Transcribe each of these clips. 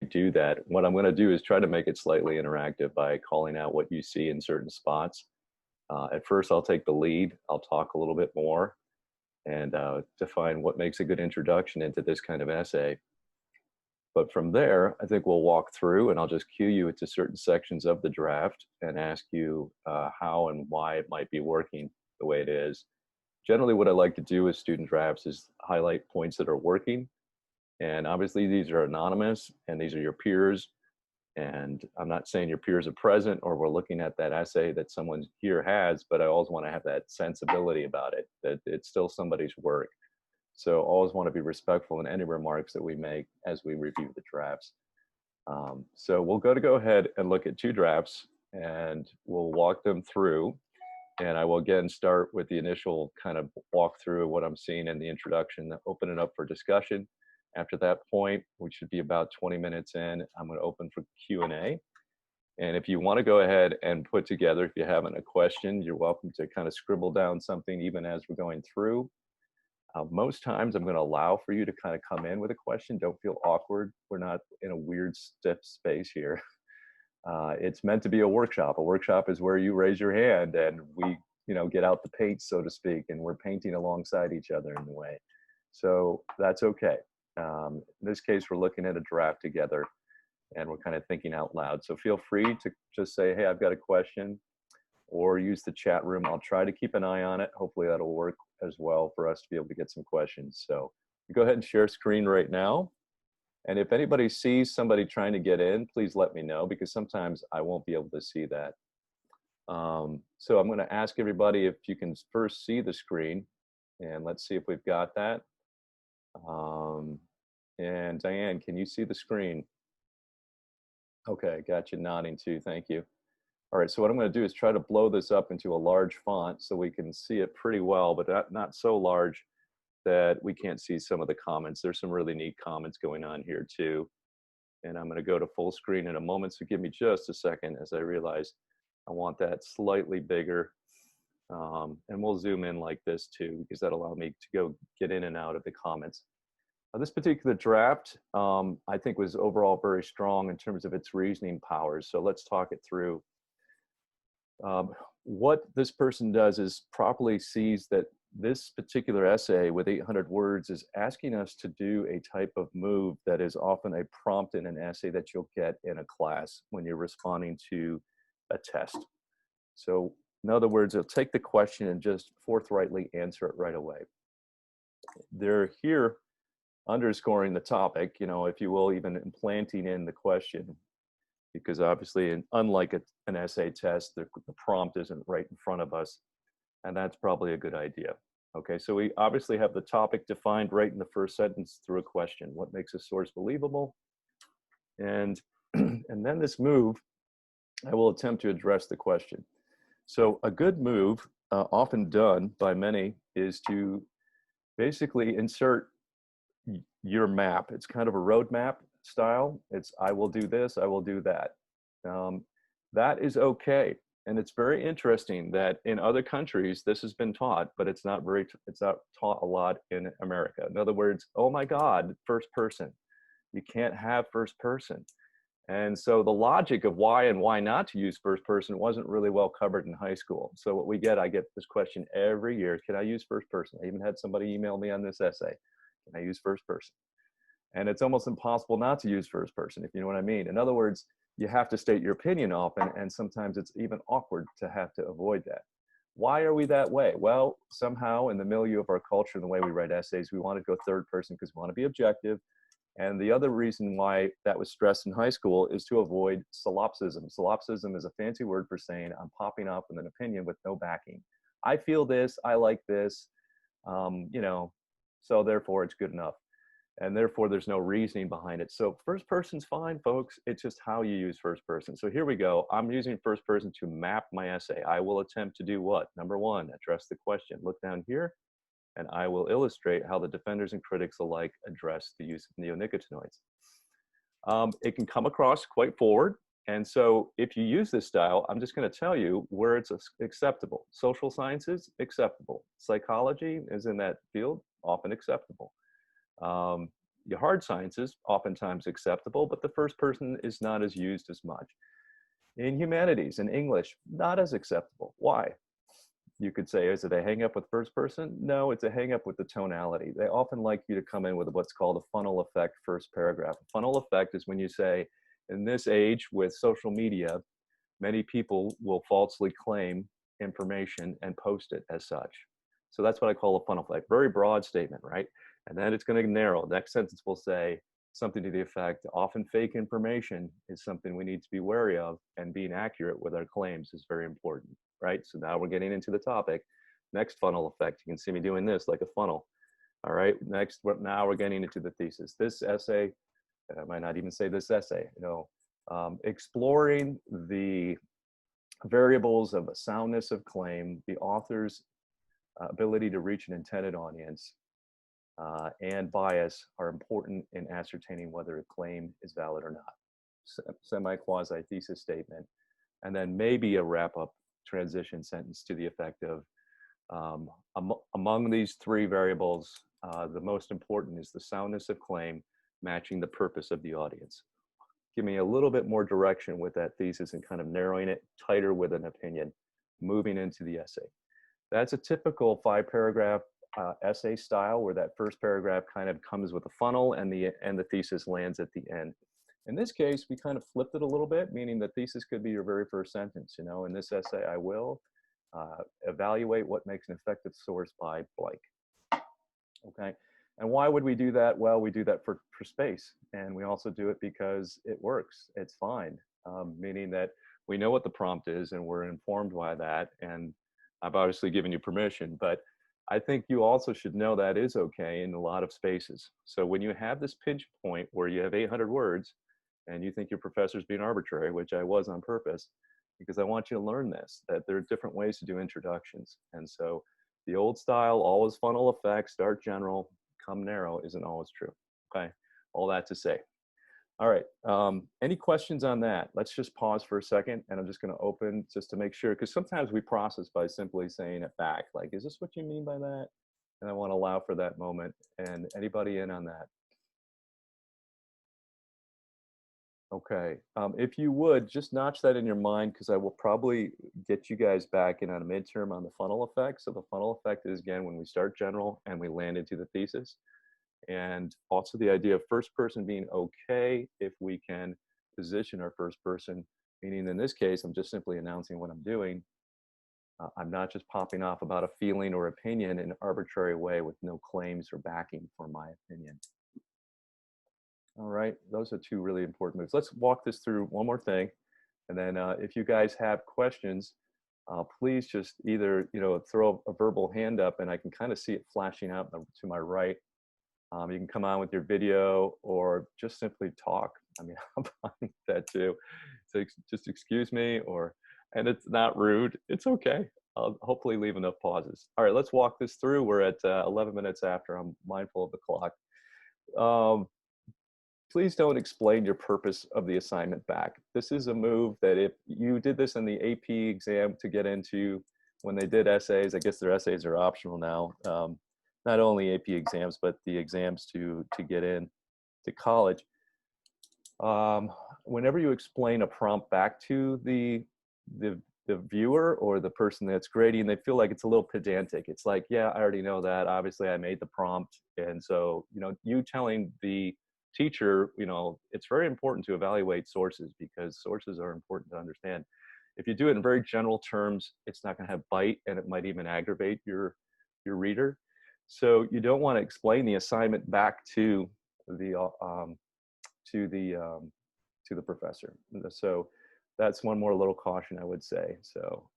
do that. What I'm going to do is try to make it slightly interactive by calling out what you see in certain spots. At first, I'll take the lead. I'll talk a little bit more and define what makes a good introduction into this kind of essay. But from there, I think we'll walk through and I'll just cue you into certain sections of the draft and ask you how and why it might be working the way it is. Generally, what I like to do with student drafts is highlight points that are working. And obviously, these are anonymous and these are your peers. And I'm not saying your peers are present or we're looking at that essay that someone here has, but I always want to have that sensibility about it, that it's still somebody's work. So always want to be respectful in any remarks that we make as we review the drafts. So we'll go ahead and look at two drafts and we'll walk them through. And I will again start with the initial kind of walk through what I'm seeing in the introduction, open it up for discussion. After that point, which should be about 20 minutes in, I'm going to open for Q&A. And if you want to go ahead and put together, if you haven't a question, you're welcome to kind of scribble down something even as we're going through. Most times I'm going to allow for you to kind of come in with a question. Don't feel awkward. We're not in a weird stiff space here. It's meant to be a workshop. A workshop is where you raise your hand and we, get out the paint, so to speak, and we're painting alongside each other in a way. So that's okay. In this case, we're looking at a draft together and we're kind of thinking out loud. So feel free to just say, hey, I've got a question, or use the chat room. I'll try to keep an eye on it. Hopefully that'll work as well for us to be able to get some questions. So go ahead and share screen right now. And if anybody sees somebody trying to get in, please let me know because sometimes I won't be able to see that. So I'm going to ask everybody if you can first see the screen, and let's see if we've got that. And Diane, can you see the screen? Okay, got you nodding too, thank you. All right, so what I'm going to do is try to blow this up into a large font so we can see it pretty well, but not so large that we can't see some of the comments. There's some really neat comments going on here too. And I'm going to go to full screen in a moment, so give me just a second as I realize I want that slightly bigger. And we'll zoom in like this too, because that'll allow me to go get in and out of the comments. This particular draft, I think was overall very strong in terms of its reasoning powers. So let's talk it through. What this person does is properly sees that this particular essay with 800 words is asking us to do a type of move that is often a prompt in an essay that you'll get in a class when you're responding to a test. So in other words, it'll take the question and just forthrightly answer it right away. They're here underscoring the topic, if you will, even implanting in the question, because obviously, unlike an essay test, the prompt isn't right in front of us, and that's probably a good idea. Okay, so we obviously have the topic defined right in the first sentence through a question. What makes a source believable? And then this move, I will attempt to address the question. So a good move, often done by many, is to basically insert your map. It's kind of a roadmap style. It's I will do this, I will do that. That is okay. And it's very interesting that in other countries this has been taught, but it's not taught a lot in America. In other words, oh my God, first person. You can't have first person. And so the logic of why and why not to use first person wasn't really well covered in high school. So what I get this question every year, can I use first person? I even had somebody email me on this essay. Can I use first person? And it's almost impossible not to use first person, if you know what I mean. In other words, you have to state your opinion often, and sometimes it's even awkward to have to avoid that. Why are we that way? Well, somehow in the milieu of our culture and the way we write essays, we want to go third person because we want to be objective. And the other reason why that was stressed in high school is to avoid solipsism. Solipsism is a fancy word for saying I'm popping up with an opinion with no backing. I feel this, I like this, so therefore it's good enough. And therefore there's no reasoning behind it. So first person's fine, folks. It's just how you use first person. So here we go. I'm using first person to map my essay. I will attempt to do what? Number one, address the question. Look down here, and I will illustrate how the defenders and critics alike address the use of neonicotinoids. It can come across quite forward. And so if you use this style, I'm just going to tell you where it's acceptable. Social sciences, acceptable. Psychology is in that field, often acceptable. Your hard sciences, oftentimes acceptable, but the first person is not as used as much. In humanities and English, not as acceptable. Why? You could say, is it a hang up with first person? No, it's a hang up with the tonality. They often like you to come in with what's called a funnel effect first paragraph. A funnel effect is when you say, in this age with social media, many people will falsely claim information and post it as such. So that's what I call a funnel effect. Very broad statement, right? And then it's going to narrow. The next sentence will say something to the effect, often fake information is something we need to be wary of, and being accurate with our claims is very important, right? So now we're getting into the topic. Next funnel effect, you can see me doing this like a funnel. All right, next, now we're getting into the thesis. This essay, I might not even say this essay, exploring the variables of a soundness of claim, the author's ability to reach an intended audience, and bias are important in ascertaining whether a claim is valid or not. Semi-quasi thesis statement, and then maybe a wrap-up transition sentence to the effect of, among these three variables, the most important is the soundness of claim matching the purpose of the audience. Give me a little bit more direction with that thesis and kind of narrowing it tighter with an opinion, moving into the essay. That's a typical 5-paragraph essay style, where that first paragraph kind of comes with a funnel and the thesis lands at the end. In this case, we kind of flipped it a little bit, meaning the thesis could be your very first sentence. In this essay, I will evaluate what makes an effective source by blank. Okay, and why would we do that? Well, we do that for space, and we also do it because it works. It's fine, meaning that we know what the prompt is and we're informed by that, and I've obviously given you permission, but I think you also should know that is okay in a lot of spaces. So when you have this pinch point where you have 800 words and you think your professor's being arbitrary, which I was on purpose, because I want you to learn this, that there are different ways to do introductions. And so the old style, always funnel effect, start general, come narrow, isn't always true. Okay, all that to say. All right, any questions on that? Let's just pause for a second, and I'm just going to open just to make sure, because sometimes we process by simply saying it back, like, is this what you mean by that? And I want to allow for that moment. And anybody in on that? Okay, if you would, just notch that in your mind, because I will probably get you guys back in on a midterm on the funnel effect. So the funnel effect is, again, when we start general and we land into the thesis. And also the idea of first person being okay if we can position our first person, meaning in this case, I'm just simply announcing what I'm doing. I'm not just popping off about a feeling or opinion in an arbitrary way with no claims or backing for my opinion. All right, those are two really important moves. Let's walk this through one more thing. And then if you guys have questions, please just either throw a verbal hand up, and I can kind of see it flashing out to my right. You can come on with your video or just simply talk. I mean, I'm fine with that too. So just excuse me, and it's not rude. It's okay. I'll hopefully leave enough pauses. All right, let's walk this through. We're at 11 minutes after. I'm mindful of the clock. Please don't explain your purpose of the assignment back. This is a move that if you did this in the AP exam to get into, when they did essays, I guess their essays are optional now. Not only AP exams, but the exams to get in to college. Whenever you explain a prompt back to the viewer or the person that's grading, they feel like it's a little pedantic. It's like, yeah, I already know that. Obviously, I made the prompt. And so, you telling the teacher, it's very important to evaluate sources, because sources are important to understand. If you do it in very general terms, it's not going to have bite, and it might even aggravate your reader. So you don't want to explain the assignment back to the professor. So that's one more little caution I would say. So,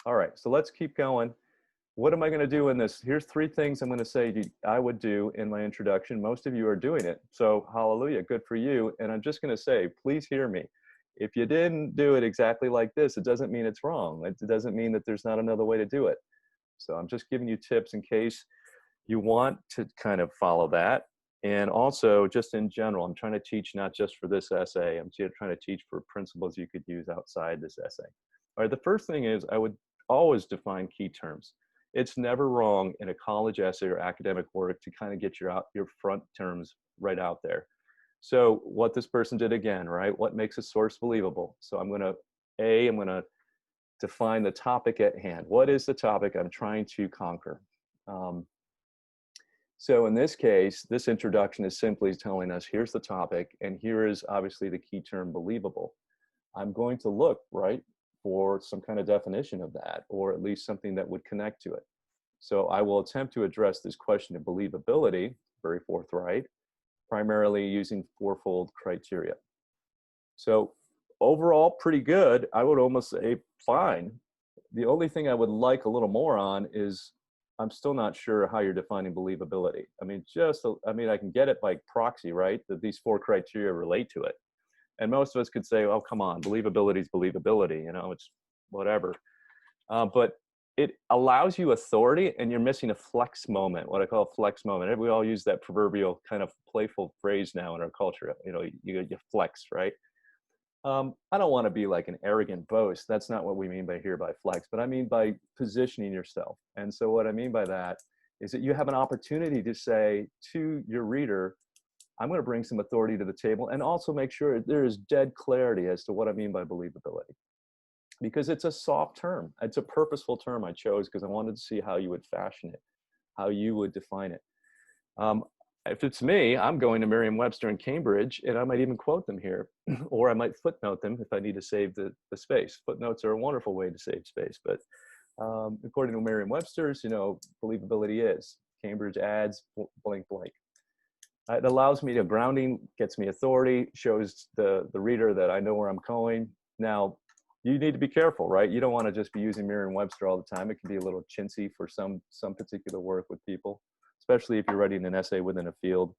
all right, so let's keep going. What am I going to do in this? Here's 3 things I'm going to say I would do in my introduction. Most of you are doing it, so hallelujah, good for you. And I'm just going to say, please hear me. If you didn't do it exactly like this, it doesn't mean it's wrong. It doesn't mean that there's not another way to do it. So I'm just giving you tips in case you want to kind of follow that. And also, just in general, I'm trying to teach not just for this essay. I'm trying to teach for principles you could use outside this essay. All right, the first thing is I would always define key terms. it's never wrong in a college essay or academic work to kind of get your front terms right out there. So what this person did again, right? What makes a source believable? So I'm going to define the topic at hand. What is the topic I'm trying to conquer? So in this case, this introduction is simply telling us, here's the topic, and here is obviously the key term, believable. I'm going to look, right, for some kind of definition of that, or at least something that would connect to it. So I will attempt to address this question of believability, very forthright, primarily using fourfold criteria. So overall, pretty good. I would almost say fine. The only thing I would like a little more on is I'm still not sure how you're defining believability. I mean, I can get it by proxy, right? That these 4 criteria relate to it. And most of us could say, oh, come on, believability is believability, you know, it's whatever. But it allows you authority, and you're missing a flex moment, what I call a flex moment. We all use that proverbial kind of playful phrase now in our culture, you know, you flex, right? I don't want to be like an arrogant boast. That's not what we mean by flex, but I mean by positioning yourself. And so what I mean by that is that you have an opportunity to say to your reader, I'm going to bring some authority to the table, and also make sure there is dead clarity as to what I mean by believability. Because it's a soft term. It's a purposeful term I chose because I wanted to see how you would fashion it, how you would define it. If it's me, I'm going to Merriam-Webster in Cambridge, and I might even quote them here, or I might footnote them if I need to save the space. Footnotes are a wonderful way to save space, but according to Merriam-Webster's, you know, believability is Cambridge adds blank blank. It allows me to grounding, gets me authority, shows the reader that I know where I'm going. Now, you need to be careful, right? You don't want to just be using Merriam-Webster all the time. It can be a little chintzy for some particular work with people, especially if you're writing an essay within a field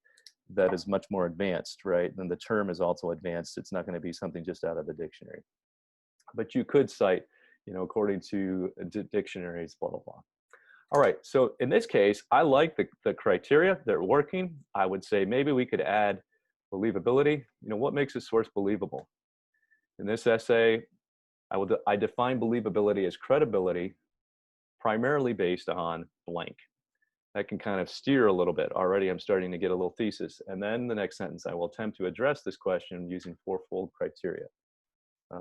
that is much more advanced, right? Then the term is also advanced. It's not going to be something just out of the dictionary. But you could cite, you know, according to dictionaries, blah, blah, blah. All right, so in this case, I like the criteria. They're working. I would say maybe we could add believability. You know, what makes a source believable? In this essay, I define believability as credibility, primarily based on blank. That can kind of steer a little bit. Already I'm starting to get a little thesis. And then the next sentence, I will attempt to address this question using fourfold criteria.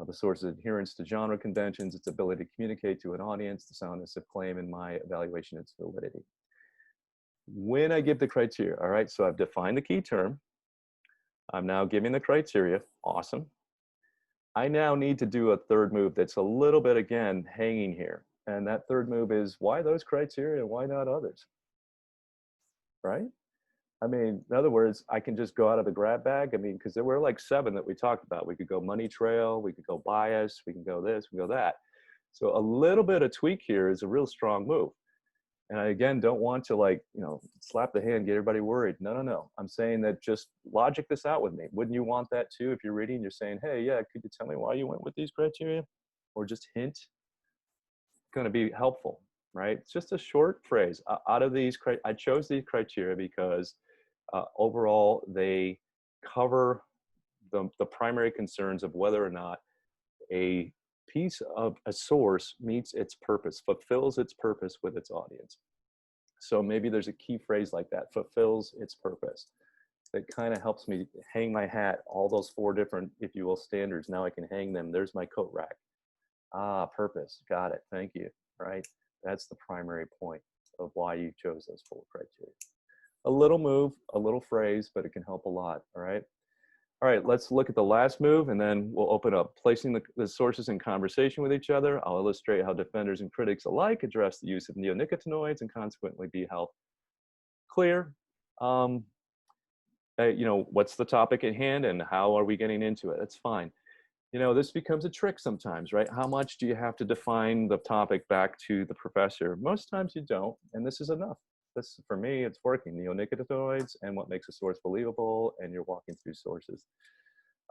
The source's adherence to genre conventions, its ability to communicate to an audience, the soundness of claim, and my evaluation of its validity. When I give the criteria, all right, so I've defined the key term. I'm now giving the criteria. Awesome. I now need to do a third move that's a little bit, again, hanging here. And that third move is, why those criteria? Why not others? Right? I mean, in other words, I can just go out of the grab bag. I mean, because there were like 7 that we talked about. We could go money trail, we could go bias, we can go this, we can go that. So a little bit of tweak here is a real strong move. And I, again, don't want to, like, you know, slap the hand, get everybody worried. No, no, no. I'm saying that just logic this out with me. Wouldn't you want that too? If you're reading, you're saying, hey, yeah, could you tell me why you went with these criteria? Or just hint. It's going to be helpful, right? It's just a short phrase. Out of these, I chose these criteria because overall, they cover the primary concerns of whether or not a piece of a source meets its purpose, fulfills its purpose with its audience. So maybe there's a key phrase like that, fulfills its purpose. That kind of helps me hang my hat, all those 4 different, if you will, standards. Now I can hang them. There's my coat rack. Ah, purpose. Got it. Thank you. Right? That's the primary point of why you chose those 4 criteria. A little move, a little phrase, but it can help a lot. All right. All right, let's look at the last move, and then we'll open up. Placing the sources in conversation with each other. I'll illustrate how defenders and critics alike address the use of neonicotinoids and consequently be held clear. You know, what's the topic at hand and how are we getting into it? That's fine. You know, this becomes a trick sometimes, right? How much do you have to define the topic back to the professor? Most times you don't, and this is enough. This, for me, it's working. Neonicotinoids and what makes a source believable, and you're walking through sources.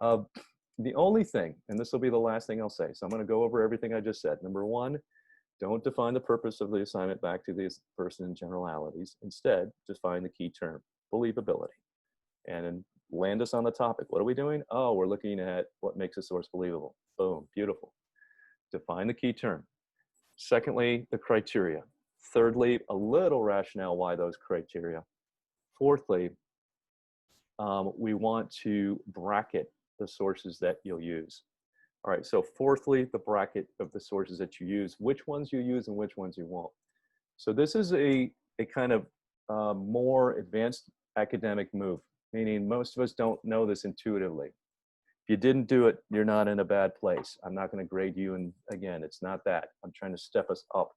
The only thing, and this will be the last thing I'll say, so I'm going to go over everything I just said. Number 1, don't define the purpose of the assignment back to this person in generalities. Instead, define the key term, believability, and then land us on the topic. What are we doing? Oh, we're looking at what makes a source believable. Boom, beautiful. Define the key term. Secondly, the criteria. Thirdly, a little rationale why those criteria. Fourthly, we want to bracket the sources that you'll use. All right, so fourthly, the bracket of the sources that you use, which ones you use and which ones you won't. So this is a kind of more advanced academic move, meaning most of us don't know this intuitively. If you didn't do it, you're not in a bad place. I'm not going to grade you, and again, it's not that. I'm trying to step us up.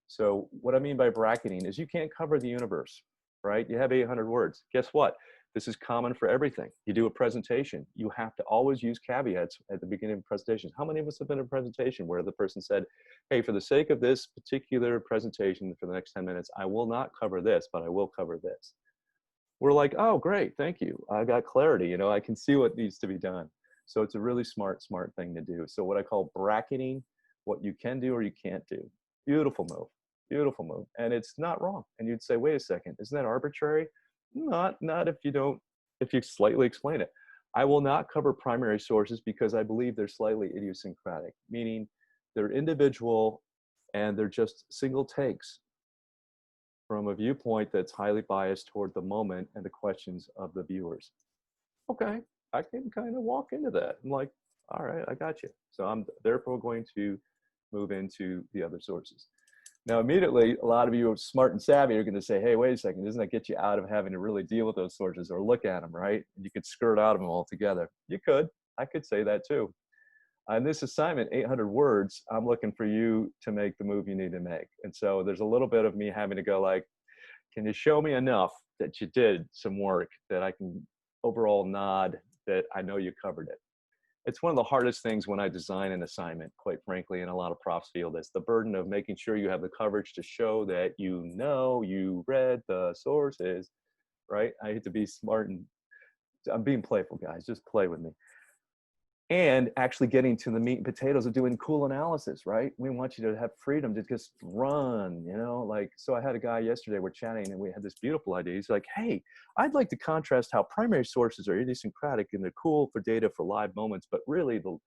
So what I mean by bracketing is you can't cover the universe, right? You have 800 words. Guess what? This is common for everything. You do a presentation, you have to always use caveats at the beginning of presentations. How many of us have been in a presentation where the person said, hey, for the sake of this particular presentation for the next 10 minutes, I will not cover this, but I will cover this. We're like, oh, great, thank you. I got clarity, you know, I can see what needs to be done. So it's a really smart thing to do. So what I call bracketing, what you can do or you can't do. Beautiful move, beautiful move. And it's not wrong. And you'd say, wait a second, isn't that arbitrary? Not if you slightly explain it. I will not cover primary sources because I believe they're slightly idiosyncratic, meaning they're individual and they're just single takes from a viewpoint that's highly biased toward the moment and the questions of the viewers. Okay, I can kind of walk into that. I'm like, all right, I got you. So I'm therefore going to move into the other sources. Now, immediately, a lot of you are smart and savvy are going to say, hey, wait a second, doesn't that get you out of having to really deal with those sources or look at them, right? And you could skirt out of them altogether. You could. I could say that too. On this assignment, 800 words, I'm looking for you to make the move you need to make. And so there's a little bit of me having to go like, can you show me enough that you did some work that I can overall nod that I know you covered it? It's one of the hardest things when I design an assignment, quite frankly, and a lot of profs feel this, the burden of making sure you have the coverage to show that you know you read the sources, right? I hate to be smart and I'm being playful, guys, just play with me. And actually getting to the meat and potatoes of doing cool analysis, right? We want you to have freedom to just run, you know, like, so I had a guy yesterday, we're chatting and we had this beautiful idea. He's like, hey, I'd like to contrast how primary sources are idiosyncratic and they're cool for data for live moments, but really the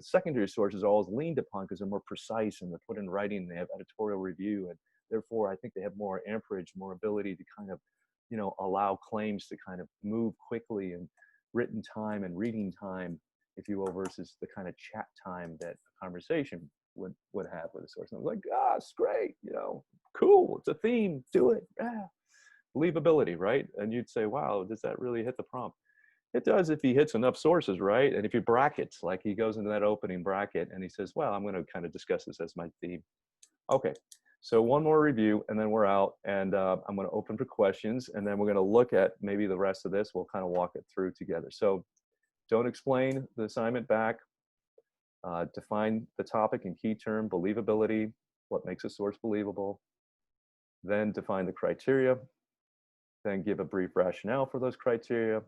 secondary sources are always leaned upon because they're more precise and they're put in writing, they have editorial review, and therefore I think they have more amperage, more ability to kind of, you know, allow claims to kind of move quickly and written time and reading time, if you will, versus the kind of chat time that a conversation would have with a source. And I was like, ah, it's great, you know, cool, it's a theme, do it, yeah. Believability, right? And you'd say, wow, does that really hit the prompt? It does if he hits enough sources, right? And if he brackets, like he goes into that opening bracket and he says, well, I'm going to kind of discuss this as my theme. Okay, so one more review and then we're out, and I'm going to open for questions, and then we're going to look at maybe the rest of this. We'll kind of walk it through together. So don't explain the assignment back. Define the topic and key term, believability, what makes a source believable. Then define the criteria. Then give a brief rationale for those criteria.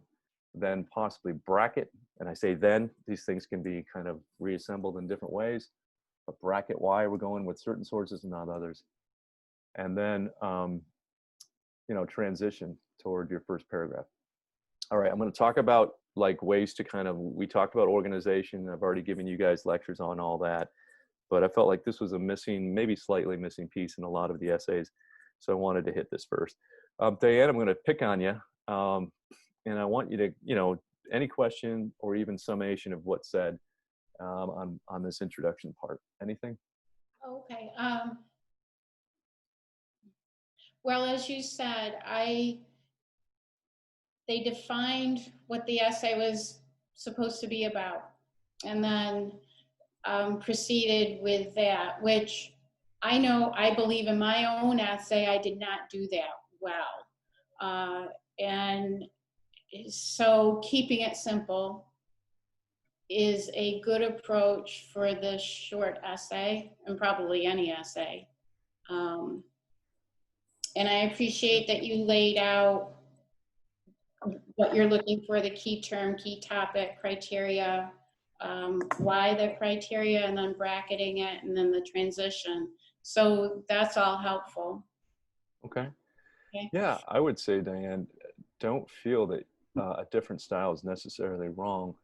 Then possibly bracket. And I say then, these things can be kind of reassembled in different ways. But bracket why we're going with certain sources and not others. And then, you know, transition toward your first paragraph. All right, I'm going to talk about like ways to kind of, we talked about organization. I've already given you guys lectures on all that, but I felt like this was a missing, maybe slightly missing piece in a lot of the essays. So I wanted to hit this first. Diane, I'm going to pick on you. And I want you to, you know, any question or even summation of what's said on this introduction part. Anything? Okay. Well, as you said, they defined what the essay was supposed to be about, and then proceeded with that, which I know, I believe in my own essay, I did not do that well. And so keeping it simple is a good approach for this short essay, and probably any essay. And I appreciate that you laid out what you're looking for, the key term, key topic, criteria, why the criteria, and then bracketing it, and then the transition. So that's all helpful. Okay. Okay. Yeah, I would say, Diane, don't feel that a different style is necessarily wrong.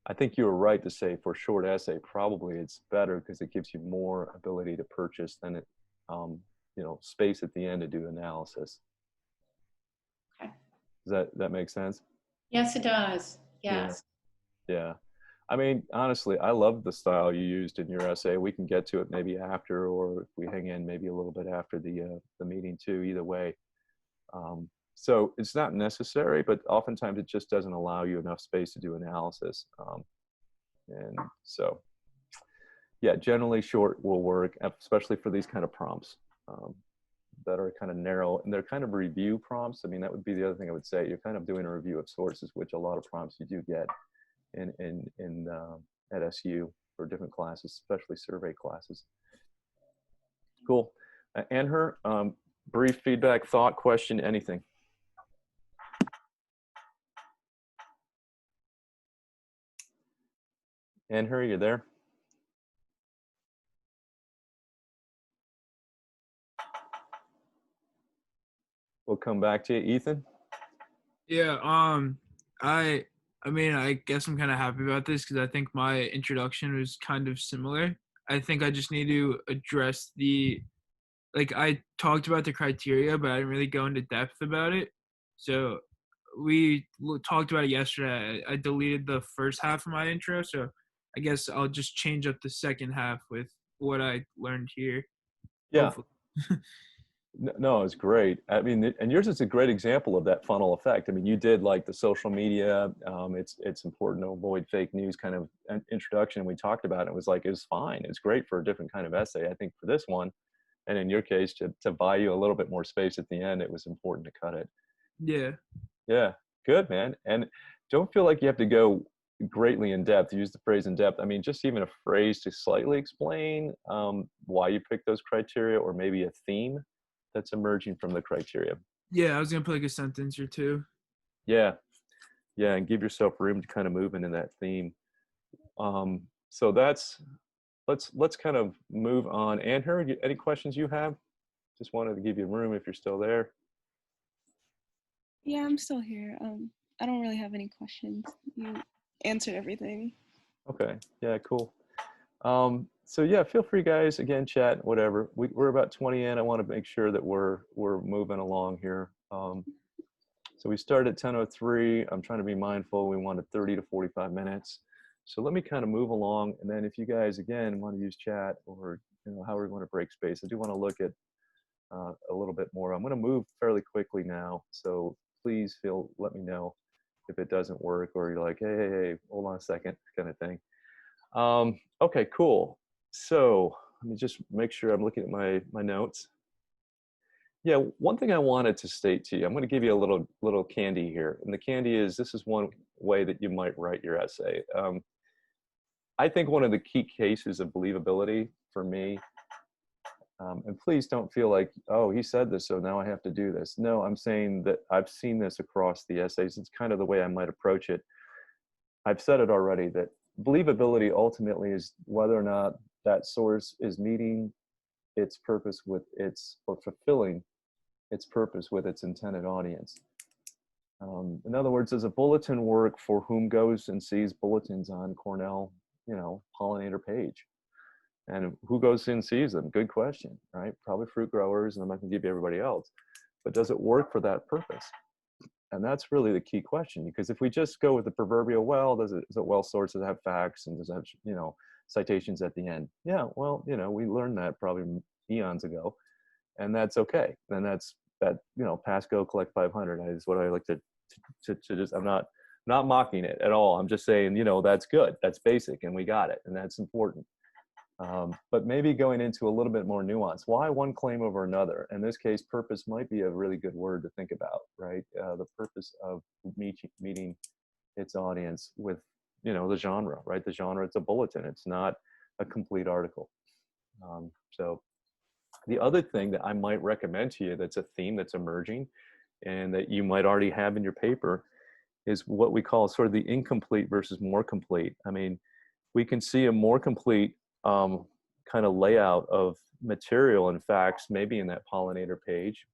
I think you were right to say for short essay, probably it's better because it gives you more ability to purchase than it, you space at the end to do analysis. Okay. Does that make sense? Yes, it does. Yeah. Yes. Yeah. I mean, honestly, I love the style you used in your essay. We can get to it maybe after, or if we hang in maybe a little bit after the meeting too, either way. So it's not necessary, but oftentimes it just doesn't allow you enough space to do analysis. And so, yeah, generally short will work, especially for these kind of prompts that are kind of narrow, and they're kind of review prompts. I mean, that would be the other thing I would say. You're kind of doing a review of sources, which a lot of prompts you do get in at SU for different classes, especially survey classes. Cool. And her brief feedback, thought, question, anything. And her, you there? We'll come back to you, Ethan. Yeah, I mean, I guess I'm kind of happy about this because I think my introduction was kind of similar. I think I just need to address like I talked about the criteria, but I didn't really go into depth about it. So we talked about it yesterday. I deleted the first half of my intro, so I guess I'll just change up the second half with what I learned here. Yeah. Hopefully. No, it's great. I mean, and yours is a great example of that funnel effect. I mean, you did like the social media. It's important to avoid fake news kind of introduction. We talked about it. It was like, it was fine. It's great for a different kind of essay. I think for this one, and in your case, to buy you a little bit more space at the end, it was important to cut it. Yeah. Yeah, good, man. And don't feel like you have to go greatly in depth. Use the phrase in depth. I mean, just even a phrase to slightly explain why you picked those criteria, or maybe a theme that's emerging from the criteria. Yeah, I was gonna put like a sentence or two. Yeah, yeah, and give yourself room to kind of move into that theme. So let's kind of move on. And her, any questions you have? Just wanted to give you room if you're still there. Yeah, I'm still here. I don't really have any questions. You answered everything. Okay, yeah, cool. So yeah, feel free, guys. Again, chat, whatever. We're about 20 in. I want to make sure that we're moving along here. So we started at 10:03. I'm trying to be mindful. We wanted 30 to 45 minutes. So let me kind of move along, and then if you guys again want to use chat, or however you want to break space, I do want to look at a little bit more. I'm going to move fairly quickly now, so please let me know if it doesn't work, or you're like, hey, hold on a second, kind of thing. Okay, cool. So let me just make sure I'm looking at my notes. Yeah, one thing I wanted to state to you, I'm going to give you a little candy here, and the candy is, this is one way that you might write your essay. I think one of the key cases of believability for me, and please don't feel like, oh, he said this, so now I have to do this. No, I'm saying that I've seen this across the essays. It's kind of the way I might approach it. I've said it already, that believability ultimately is whether or not that source is meeting its purpose or fulfilling its purpose with its intended audience. In other words, does a bulletin work for whom goes and sees bulletins on Cornell, pollinator page? And who goes and sees them? Good question, right? Probably fruit growers, and I'm not going to give you everybody else. But does it work for that purpose? And that's really the key question, because if we just go with the proverbial, well, is it well sourced, does it have facts, and does it have, citations at the end? Yeah, well, we learned that probably eons ago, and that's okay. And that's that, pass, go, collect 500 is what I like to just, I'm not mocking it at all. I'm just saying, that's good, that's basic, and we got it, and that's important. But maybe going into a little bit more nuance. Why one claim over another? In this case, purpose might be a really good word to think about, right? The purpose of meeting its audience with, the genre, right? The genre, it's a bulletin. It's not a complete article. So the other thing that I might recommend to you, that's a theme that's emerging and that you might already have in your paper, is what we call sort of the incomplete versus more complete. I mean, we can see a more complete kind of layout of material and facts maybe in that pollinator page,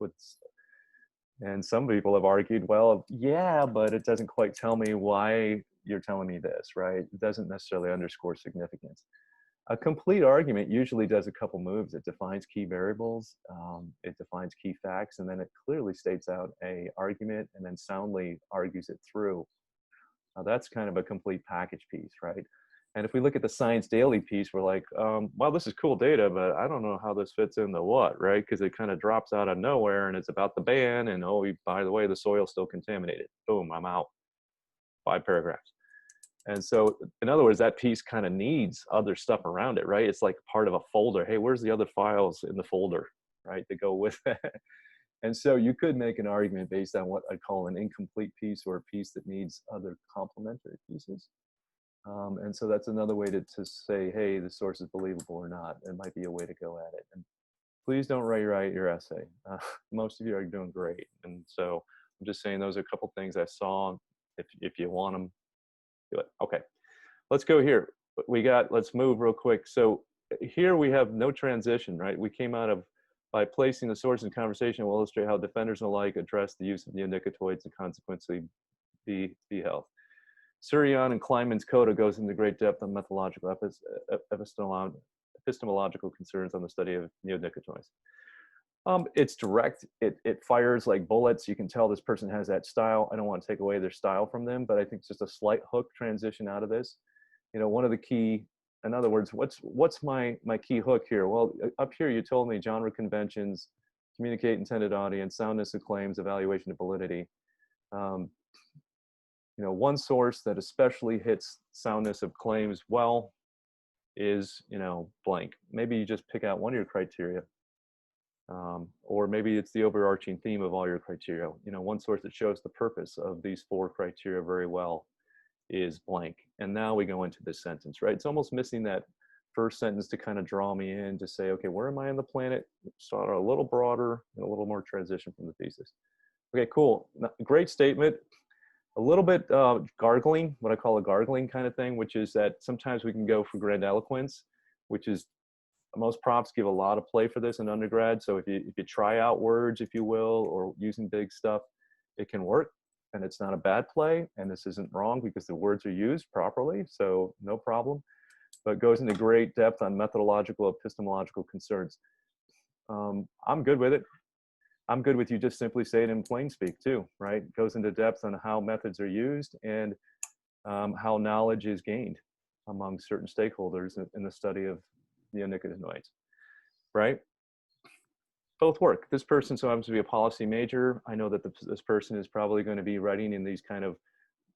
and some people have argued, well, yeah, but it doesn't quite tell me why you're telling me this, right? It doesn't necessarily underscore significance. A complete argument usually does a couple moves. It defines key variables, it defines key facts, and then it clearly states out a argument and then soundly argues it through. Now that's kind of a complete package piece, right? And if we look at the Science Daily piece, we're like, well, this is cool data, but I don't know how this fits into what, right? Because it kind of drops out of nowhere and it's about the ban, and oh, by the way, the soil's still contaminated. Boom, I'm out. 5 paragraphs. And so, in other words, that piece kind of needs other stuff around it, right? It's like part of a folder. Hey, where's the other files in the folder, right, to go with that? And so you could make an argument based on what I'd call an incomplete piece or a piece that needs other complementary pieces. And so that's another way to say, hey, the source is believable or not. It might be a way to go at it. And please don't rewrite your essay. Most of you are doing great. And so I'm just saying those are a couple things I saw. If you want them, do it. Okay, let's go here. Let's move real quick. So here we have no transition, right? We came out of, by placing the source in conversation, we'll illustrate how defenders and alike address the use of neonicotinoids and consequently bee health. Surian and Kleinman's coda goes into great depth on methodological epistemological concerns on the study of neonicotinoids. It's direct, it fires like bullets. You can tell this person has that style. I don't want to take away their style from them, but I think it's just a slight hook transition out of this. You know, one of the key, in other words, what's my key hook here? Well, up here you told me genre conventions, communicate intended audience, soundness of claims, evaluation of validity. You know, one source that especially hits soundness of claims well is, you know, blank. Maybe you just pick out one of your criteria. Or maybe it's the overarching theme of all your criteria. You know, one source that shows the purpose of these 4 criteria very well is blank. And now we go into this sentence, right? It's almost missing that first sentence to kind of draw me in to say, okay, where am I on the planet? Start a little broader and a little more transition from the thesis. Okay, cool. Great statement. A little bit gargling, what I call a gargling kind of thing, which is that sometimes we can go for grandiloquence, which is, most profs give a lot of play for this in undergrad. So if you try out words, if you will, or using big stuff, it can work, and it's not a bad play, and this isn't wrong because the words are used properly, so no problem. But it goes into great depth on methodological, epistemological concerns. I'm good with it. I'm good with you just simply say it in plain speak too, right? It goes into depth on how methods are used and how knowledge is gained among certain stakeholders in the study of neonicotinoids, right? Both work. This person so happens to be a policy major. I know that this person is probably going to be writing in these kind of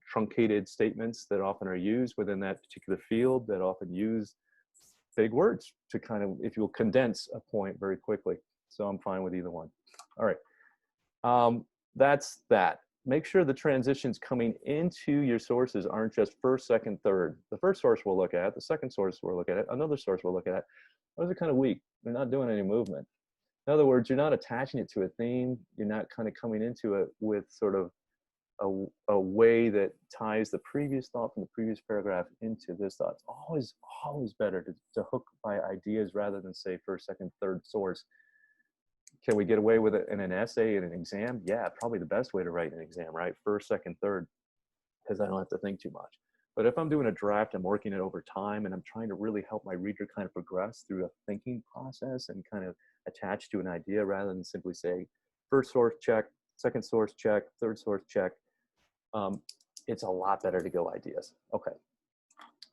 truncated statements that often are used within that particular field, that often use big words to kind of, if you'll condense a point very quickly. So I'm fine with either one. All right, that's that. Make sure the transitions coming into your sources aren't just first, second, third. The first source we'll look at, the second source we'll look at, another source we'll look at. Those are kind of weak. They're not doing any movement. In other words, you're not attaching it to a theme. You're not kind of coming into it with sort of a way that ties the previous thought from the previous paragraph into this thought. It's always better to hook by ideas rather than say first, second, third source. Can we get away with it in an essay, in an exam? Yeah, probably the best way to write an exam, right? First, second, third, because I don't have to think too much. But if I'm doing a draft, I'm working it over time, and I'm trying to really help my reader kind of progress through a thinking process and kind of attach to an idea rather than simply say, first source check, second source check, third source check. It's a lot better to go ideas. Okay.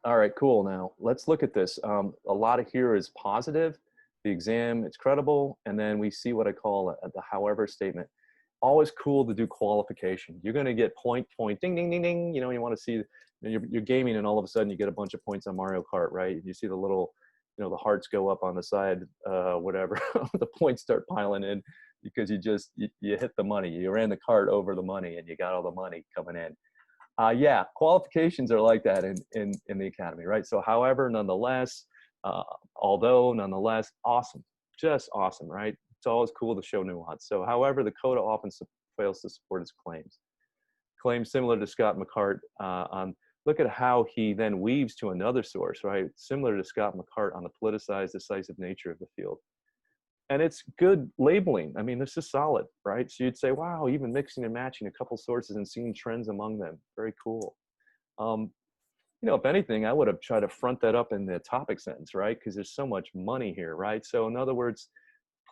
All right, cool. Now let's look at this. A lot of here is positive. The exam, it's credible. And then we see what I call the however statement. Always cool to do qualification. You're going to get point, ding, ding, ding, ding. You know, you want to see, you're gaming and all of a sudden you get a bunch of points on Mario Kart, right? You see the little, you know, the hearts go up on the side, whatever. The points start piling in because you hit the money. You ran the cart over the money and you got all the money coming in. Yeah, qualifications are like that in the academy, right? So however, nonetheless, although, nonetheless, awesome, just awesome, right? It's always cool to show nuance. So however, the coda often fails to support its claims. Claims similar to Scott McCart look at how he then weaves to another source, right? Similar to Scott McCart on the politicized, decisive nature of the field. And it's good labeling. I mean, this is solid, right? So you'd say, wow, even mixing and matching a couple sources and seeing trends among them. Very cool. if anything, I would have tried to front that up in the topic sentence, right? Because there's so much money here, right? So in other words,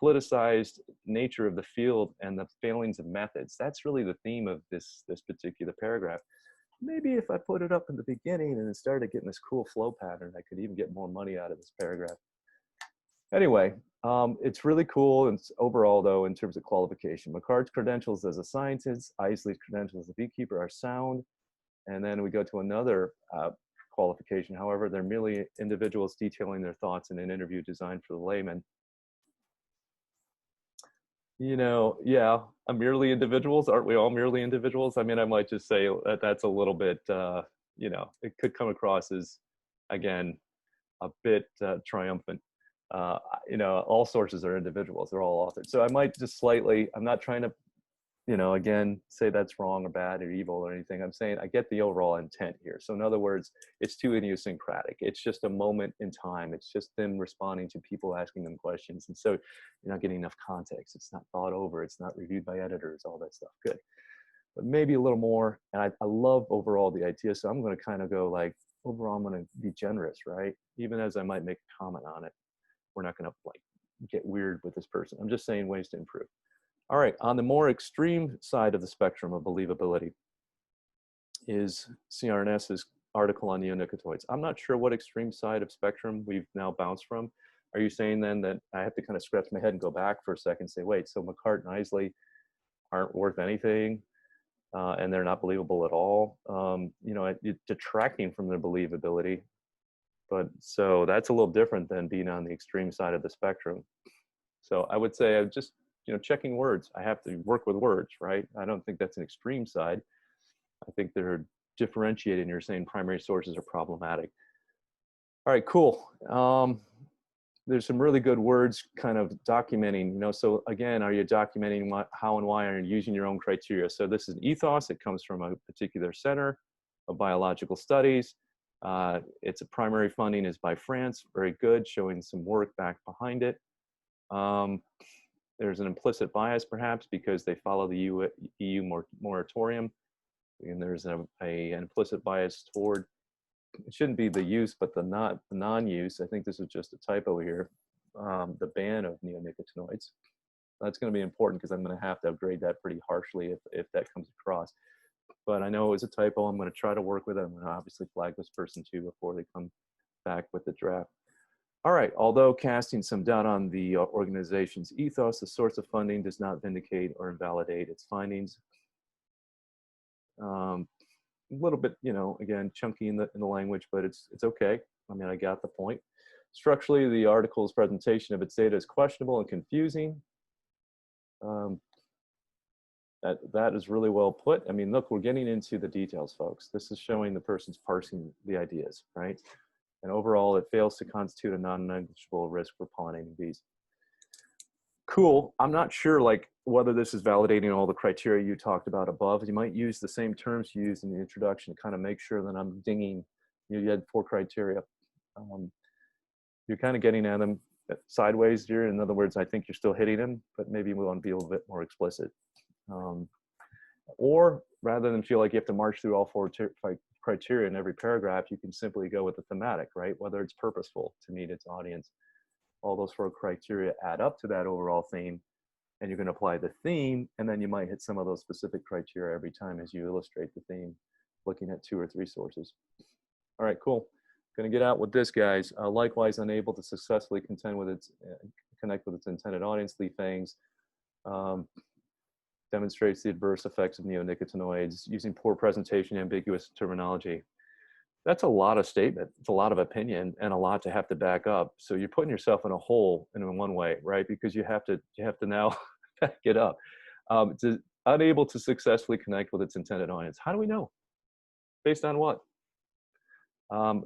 politicized nature of the field and the failings of methods. That's really the theme of this particular paragraph. Maybe if I put it up in the beginning and it started getting this cool flow pattern, I could even get more money out of this paragraph. Anyway, it's really cool. And overall, though, in terms of qualification, McCart's credentials as a scientist, Isley's credentials as a beekeeper are sound. And then we go to another qualification. However, they're merely individuals detailing their thoughts in an interview designed for the layman. Yeah, I'm merely individuals. Aren't we all merely individuals? I mean, I might just say that that's a little bit, it could come across as, again, a bit triumphant. All sources are individuals. They're all authors. So I might just slightly, I'm not trying to, again, say that's wrong or bad or evil or anything. I'm saying I get the overall intent here. So in other words, it's too idiosyncratic. It's just a moment in time. It's just them responding to people asking them questions. And so you're not getting enough context. It's not thought over. It's not reviewed by editors, all that stuff. Good. But maybe a little more. And I love overall the idea. So I'm going to kind of go like, overall, I'm going to be generous, right? Even as I might make a comment on it. We're not going to like get weird with this person. I'm just saying ways to improve. All right, on the more extreme side of the spectrum of believability is CRNS's article on neonicotinoids. I'm not sure what extreme side of spectrum we've now bounced from. Are you saying then that I have to kind of scratch my head and go back for a second and say, wait, so McCart and Isley aren't worth anything and they're not believable at all? Detracting from their believability. But so that's a little different than being on the extreme side of the spectrum. So I would say I'm just, checking words. I have to work with words, right? I don't think that's an extreme side. I think they're differentiating. You're saying primary sources are problematic. All right, cool. There's some really good words kind of documenting, so again, are you documenting how and why are you using your own criteria? So this is an ethos. It comes from a particular center of biological studies. Its primary funding is by France, very good, showing some work back behind it. There's an implicit bias, perhaps, because they follow the EU moratorium, and there's an implicit bias toward, it shouldn't be the use, but the non-use. I think this is just a typo here, the ban of neonicotinoids. That's going to be important because I'm going to have to upgrade that pretty harshly if that comes across. But I know it was a typo. I'm going to try to work with it. I'm going to obviously flag this person too before they come back with the draft. All right, although casting some doubt on the organization's ethos, the source of funding does not vindicate or invalidate its findings. A little bit, again, chunky in the language, but it's okay. I mean, I got the point. Structurally, the article's presentation of its data is questionable and confusing. That is really well put. I mean, look, we're getting into the details, folks. This is showing the person's parsing the ideas, right? And overall, it fails to constitute a non-negligible risk for pollinating bees. Cool. I'm not sure, like, whether this is validating all the criteria you talked about above. You might use the same terms you used in the introduction to kind of make sure that I'm dinging. You had 4 criteria. You're kind of getting at them sideways here. In other words, I think you're still hitting them, but maybe we want to be a little bit more explicit. Or rather than feel like you have to march through all 4 criteria in every paragraph, you can simply go with the thematic, right? Whether it's purposeful to meet its audience. All those 4 criteria add up to that overall theme, and you're going to apply the theme, and then you might hit some of those specific criteria every time as you illustrate the theme, looking at 2 or 3 sources. All right, cool. Going to get out with this, guys. Likewise, unable to successfully connect with its intended audience, Lee Fang's demonstrates the adverse effects of neonicotinoids using poor presentation, ambiguous terminology. That's a lot of statement. It's a lot of opinion and a lot to have to back up. So you're putting yourself in a hole in one way, right? Because you have to now back it up. It's unable to successfully connect with its intended audience. How do we know? Based on what?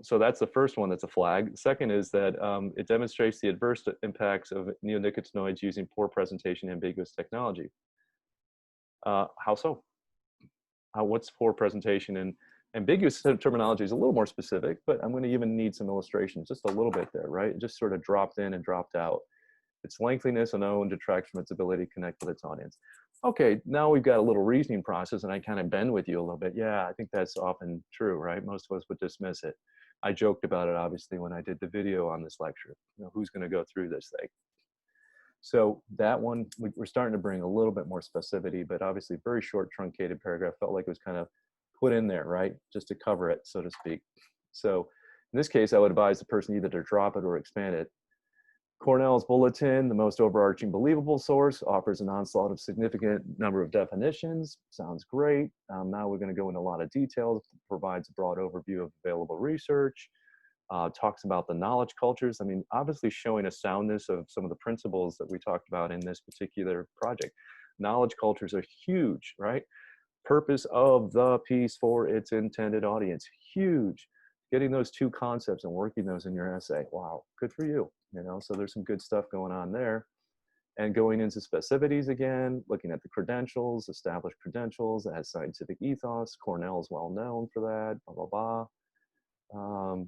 So that's the first one that's a flag. The second is that it demonstrates the adverse impacts of neonicotinoids using poor presentation, ambiguous technology. How so? What's poor presentation? And ambiguous terminology is a little more specific, but I'm going to even need some illustrations, just a little bit there, right? It just sort of dropped in and dropped out. Its lengthiness, unknown, detracts from its ability to connect with its audience. okay, now we've got a little reasoning process and I kind of bend with you a little bit. Yeah, I think that's often true, right? Most of us would dismiss it. I joked about it, obviously, when I did the video on this lecture. You know, who's going to go through this thing? So that one, we're starting to bring a little bit more specificity, but obviously very short truncated paragraph, felt like it was kind of put in there, right? Just to cover it, so to speak. So in this case, I would advise the person either to drop it or expand it. Cornell's bulletin, the most overarching believable source, offers an onslaught of significant number of definitions. Sounds great. Now we're going to go into a lot of details, provides a broad overview of available research, talks about the knowledge cultures. I mean, obviously showing a soundness of some of the principles that we talked about in this particular project. Knowledge cultures are huge, right? Purpose of the piece for its intended audience, huge. Getting those two concepts and working those in your essay, wow, good for you. You know, so there's some good stuff going on there. And going into specificities again, looking at the credentials, established credentials, it has scientific ethos. Cornell is well known for that, blah, blah, blah.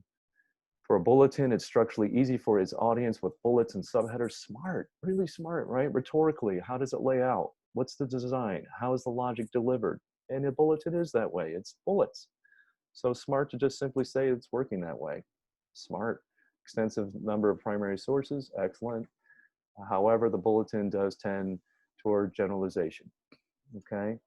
For a bulletin, it's structurally easy for its audience with bullets and subheaders. Smart, really smart, right? Rhetorically, how does it lay out? What's the design? How is the logic delivered? And a bulletin is that way, it's bullets. So smart to just simply say it's working that way. Smart. Extensive number of primary sources, excellent. However, the bulletin does tend toward generalization, okay?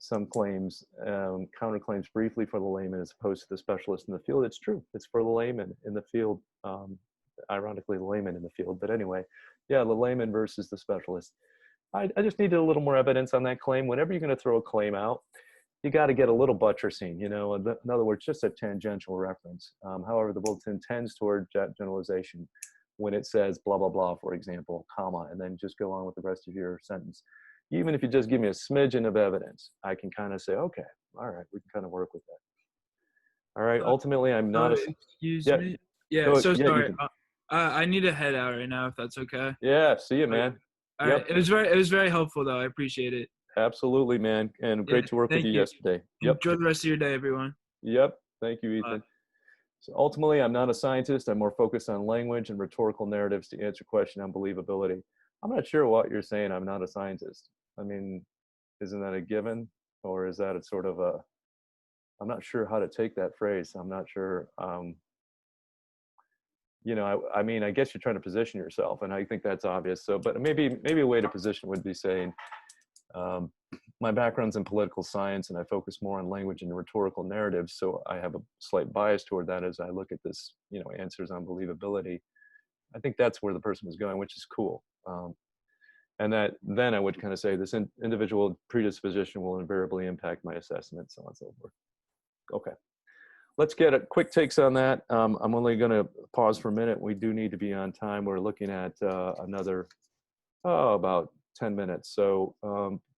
Some claims, counterclaims briefly for the layman as opposed to the specialist in the field. It's true, it's for the layman in the field, ironically the layman in the field, but anyway, yeah, the layman versus the specialist. I just needed a little more evidence on that claim. Whenever you're gonna throw a claim out, you got to get a little buttressing, you know, in other words, just a tangential reference. However, the bulletin tends toward generalization when it says blah, blah, blah, for example, comma, and then just go on with the rest of your sentence. Even if you just give me a smidgen of evidence, I can kind of say, okay, all right, we can kind of work with that. All right, ultimately, I'm not excuse me. Yeah, go, so yeah, sorry. I need to head out right now, if that's okay. Yeah, see you, man. All right. It was very helpful, though. I appreciate it. Absolutely, man, and great to work with you yesterday. Enjoy the rest of your day, everyone. Yep, thank you, Ethan. So ultimately, I'm not a scientist. I'm more focused on language and rhetorical narratives to answer question on believability. I'm not sure what you're saying. I'm not a scientist. I mean, isn't that a given, or is that a sort of a? I'm not sure how to take that phrase. I'm not sure. You know, I mean, I guess you're trying to position yourself, and I think that's obvious. So, but maybe a way to position would be saying, my background's in political science and I focus more on language and rhetorical narratives. So I have a slight bias toward that as I look at this, you know, answers on believability. I think that's where the person was going, which is cool. And that then I would kind of say this individual predisposition will invariably impact my assessment, so on and so forth. Okay. Let's get a quick takes on that. I'm only going to pause for a minute. We do need to be on time. We're looking at another, about 10 minutes. So,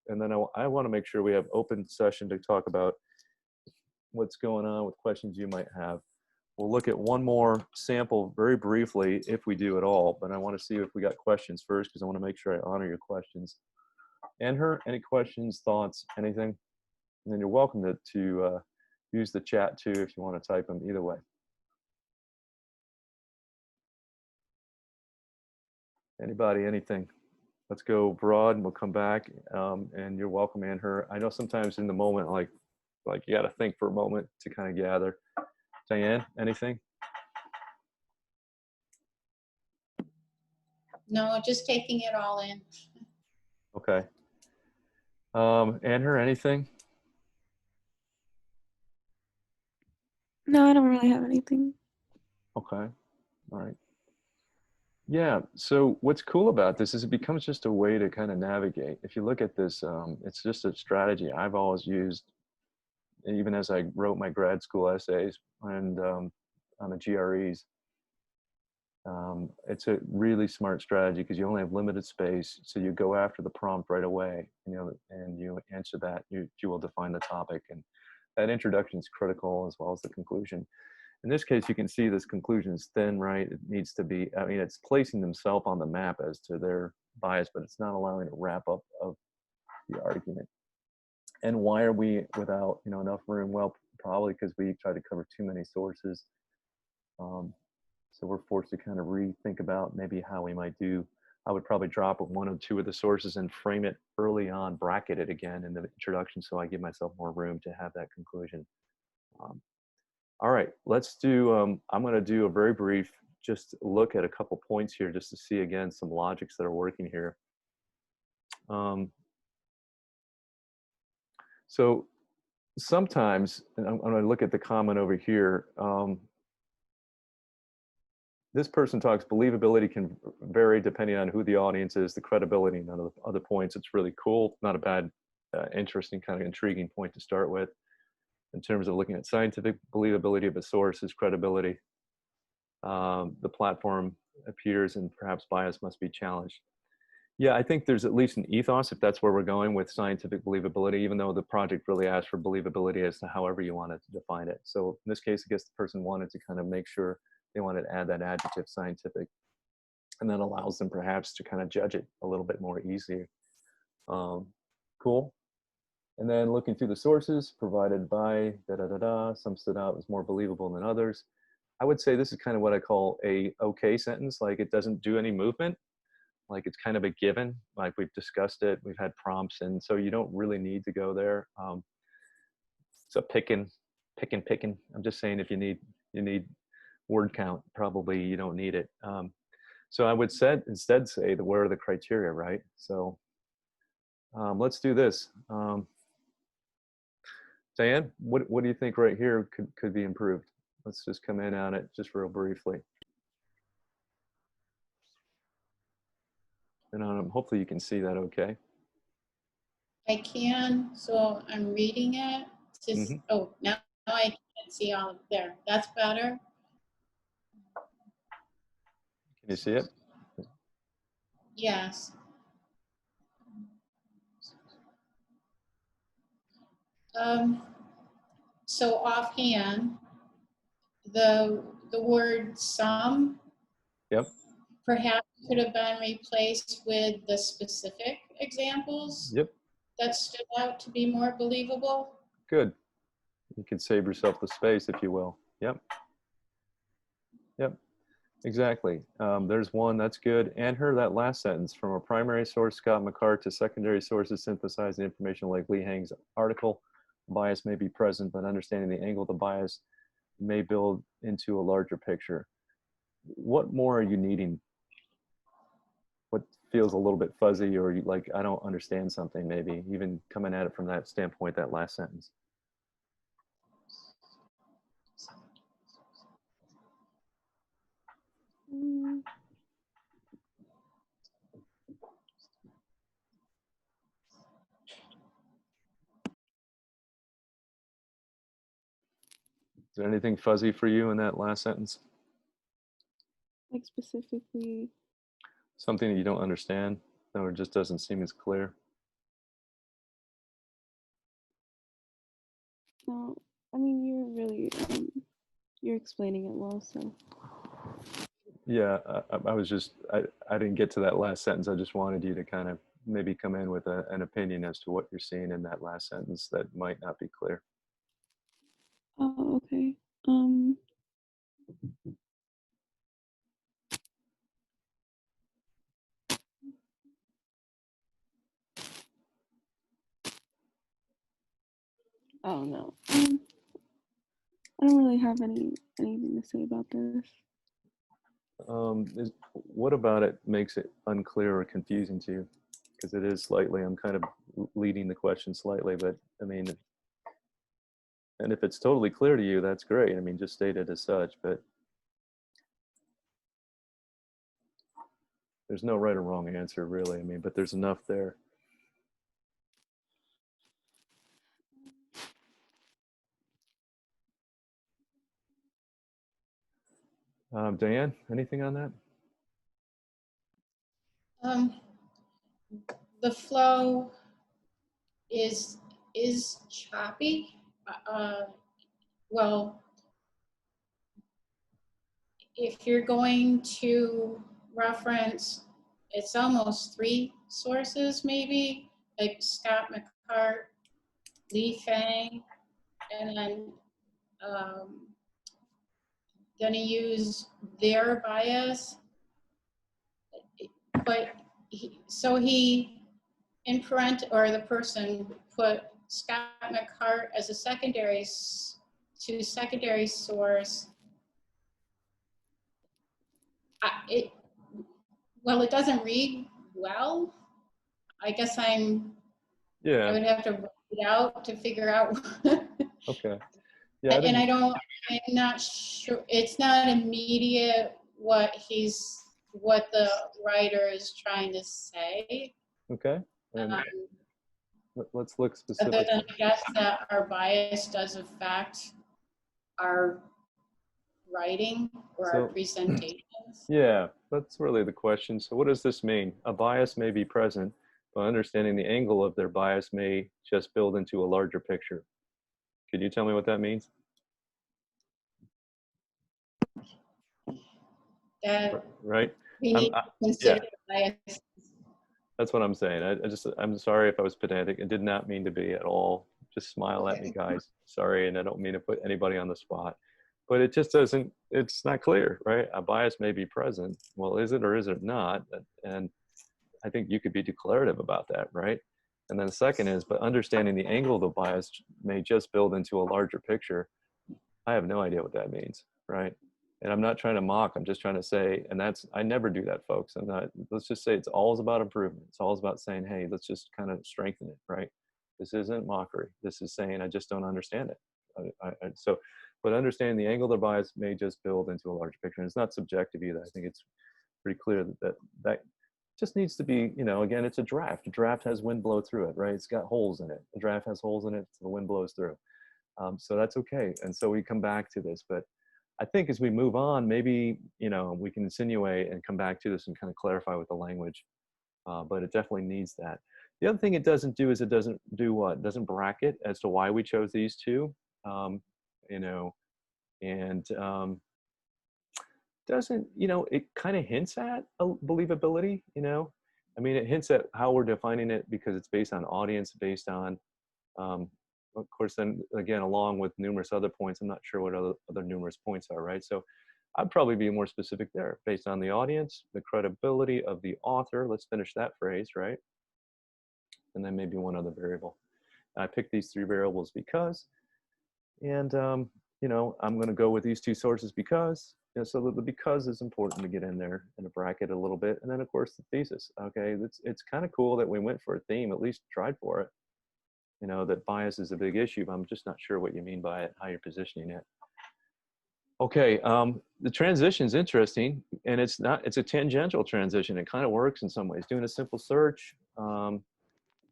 and then I want to make sure we have open session to talk about what's going on with questions you might have. We'll look at one more sample very briefly, if we do at all, but I want to see if we got questions first, because I want to make sure I honor your questions. Any questions, thoughts, anything? And then you're welcome to use the chat too, if you want to type them, either way. Anybody, anything? Let's go broad and we'll come back. And you're welcome, Anne-Her. I know sometimes in the moment, like you got to think for a moment to kind of gather. Diane, anything? No, just taking it all in. Okay. Anne-Her, anything? No, I don't really have anything. Okay. All right. Yeah, so what's cool about this is it becomes just a way to kind of navigate. If you look at this, it's just a strategy I've always used, even as I wrote my grad school essays and on the GREs. It's a really smart strategy because you only have limited space, so you go after the prompt right away, you know, and you answer that. You will define the topic, and that introduction is critical as well as the conclusion. In this case, you can see this conclusion is thin, right? It needs to be, I mean, it's placing themselves on the map as to their bias, but it's not allowing a wrap up of the argument. And why are we without, you know, enough room? Well, probably because we try to cover too many sources. So we're forced to kind of rethink about maybe how we might do I would probably drop one or two of the sources and frame it early on, bracket it again in the introduction, so I give myself more room to have that conclusion. All right, let's do, I'm going to do a very brief, just look at a couple points here just to see again some logics that are working here. So sometimes, and I'm going to look at the comment over here, this person talks believability can vary depending on who the audience is, the credibility, and other points. It's really cool, not a bad, interesting, kind of intriguing point to start with. In terms of looking at scientific believability of a source's credibility, the platform appears and perhaps bias must be challenged. Yeah, I think there's at least an ethos if that's where we're going with scientific believability, even though the project really asked for believability as to however you wanted to define it. So in this case, I guess the person wanted to kind of make sure they wanted to add that adjective scientific, and that allows them perhaps to kind of judge it a little bit more easily. Cool. And then looking through the sources provided by some stood out as more believable than others. I would say this is kind of what I call a okay sentence, like it doesn't do any movement, like it's kind of a given, like we've discussed it, we've had prompts, and so you don't really need to go there. It's a picking. I'm just saying if you need word count, probably you don't need it. So I would instead say where are the criteria, right? So let's do this. Diane, what do you think right here could be improved? Let's just come in on it just real briefly. And hopefully you can see that okay. I can, so I'm reading it. Just, oh, now I can see all of there. That's better. Can you see it? Yes. So offhand, the word some, yep, perhaps could have been replaced with the specific examples. Yep. That stood out to be more believable. Good. You can save yourself the space, if you will. Yep. Yep. Exactly. There's one that's good. And that last sentence, from a primary source, Scott McCart, to secondary sources synthesizing information like Lee Hang's article. Bias may be present, but understanding the angle of the bias may build into a larger picture. What more are you needing? What feels a little bit fuzzy, or like, I don't understand something, maybe even coming at it from that standpoint, that last sentence? Is there anything fuzzy for you in that last sentence? Like specifically? Something that you don't understand, or it just doesn't seem as clear? No, I mean, you're explaining it well, so. Yeah, I was just, I didn't get to that last sentence. I just wanted you to kind of maybe come in with an opinion as to what you're seeing in that last sentence that might not be clear. Oh, okay. Oh no. I don't really have anything to say about this. What about it makes it unclear or confusing to you? Because it is slightly, I'm kind of leading the question slightly, but I mean, and if it's totally clear to you, that's great. I mean, just state it as such, but there's no right or wrong answer really. I mean, but there's enough there. Diane, anything on that? The flow is choppy. Well, if you're going to reference, it's almost 3 sources maybe, like Scott McCart, Lee Fang, and then gonna use their bias. but so he, in parent, or the person put Scott McCart as a secondary source. Well, it doesn't read well. I guess I Yeah. would have to write it out to figure out. Okay. Yeah. And I'm not sure, it's not immediate what the writer is trying to say. Okay. And let's look Other specific. than I guess that our bias does affect our writing or our presentations. Yeah, that's really the question. So what does this mean? A bias may be present, but understanding the angle of their bias may just build into a larger picture. Can you tell me what that means? That right? we need to consider bias. That's what I'm saying. I'm sorry if I was pedantic. It did not mean to be at all. Just smile at me, guys. Sorry, and I don't mean to put anybody on the spot. But it just doesn't, it's not clear, right? A bias may be present. Well, is it or is it not? And I think you could be declarative about that, right? And then the second is, but understanding the angle of the bias may just build into a larger picture. I have no idea what that means, right? And I'm not trying to mock, I'm just trying to say, and I never do that, folks. Let's just say it's always about improvement. It's always about saying, hey, let's just kind of strengthen it, right? This isn't mockery. This is saying, I just don't understand it. But understanding the angle of the bias may just build into a larger picture. And it's not subjective either. I think it's pretty clear that just needs to be, again, it's a draft. A draft has wind blow through it, right? It's got holes in it. A draft has holes in it, so the wind blows through. So that's okay. And so we come back to this, but I think as we move on, maybe, we can insinuate and come back to this and kind of clarify with the language, but it definitely needs that. The other thing it doesn't do is it doesn't do what? It doesn't bracket as to why we chose these two, doesn't, it kind of hints at a believability, it hints at how we're defining it because it's based on audience, based on, of course, then again, along with numerous other points, I'm not sure what other numerous points are, right? So I'd probably be more specific there based on the audience, the credibility of the author. Let's finish that phrase, right? And then maybe one other variable. I picked these three variables because, and, I'm going to go with these two sources because, so the because is important to get in there in a bracket a little bit. And then of course the thesis, okay, it's kind of cool that we went for a theme, at least tried for it. That bias is a big issue, but I'm just not sure what you mean by it, how you're positioning it. Okay, the transition is interesting, and it's a tangential transition. It kind of works in some ways. Doing a simple search,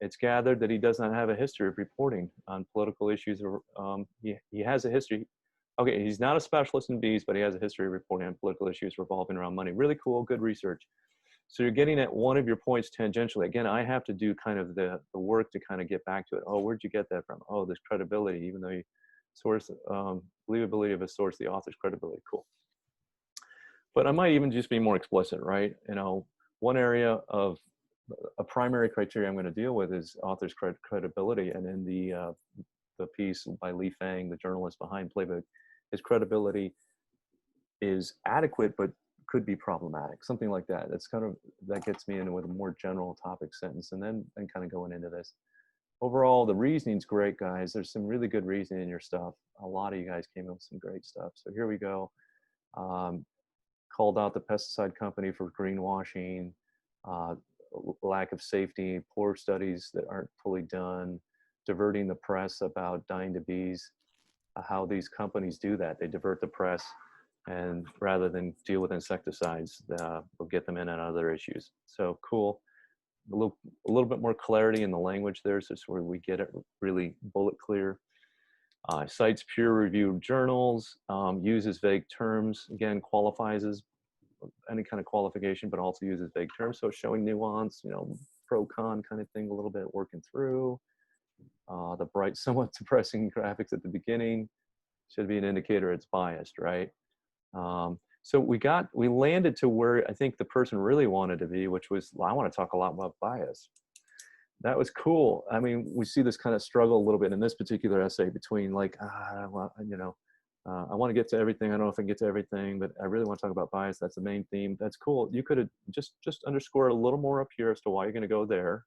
it's gathered that he does not have a history of reporting on political issues. He has a history. Okay, he's not a specialist in bees, but he has a history of reporting on political issues revolving around money. Really cool, good research. So you're getting at one of your points tangentially. Again, I have to do kind of the work to kind of get back to it. Oh, where'd you get that from? Oh, this credibility, even though you source, believability of a source, the author's credibility, cool. But I might even just be more explicit, right? One area of a primary criteria I'm going to deal with is author's credibility. And in the piece by Lee Fang, the journalist behind Playbook, his credibility is adequate, but could be problematic, something like that. That gets me into with a more general topic sentence, and then kind of going into this. Overall, the reasoning's great, guys. There's some really good reasoning in your stuff. A lot of you guys came up with some great stuff. So here we go. Called out the pesticide company for greenwashing, lack of safety, poor studies that aren't fully done, diverting the press about dying to bees, how these companies do that. They divert the press, and rather than deal with insecticides, we'll get them in on other issues. So cool. A little bit more clarity in the language there, so it's where we get it really bullet clear. Cites peer-reviewed journals, uses vague terms, again, qualifies as any kind of qualification, but also uses vague terms, so showing nuance, pro-con kind of thing, a little bit working through. The bright, somewhat depressing graphics at the beginning should be an indicator it's biased, right? So we landed to where I think the person really wanted to be, which was, well, I want to talk a lot about bias. That was cool. I mean, we see this kind of struggle a little bit in this particular essay between like, I want to get to everything. I don't know if I can get to everything, but I really want to talk about bias. That's the main theme. That's cool. You could have just underscore a little more up here as to why you're going to go there.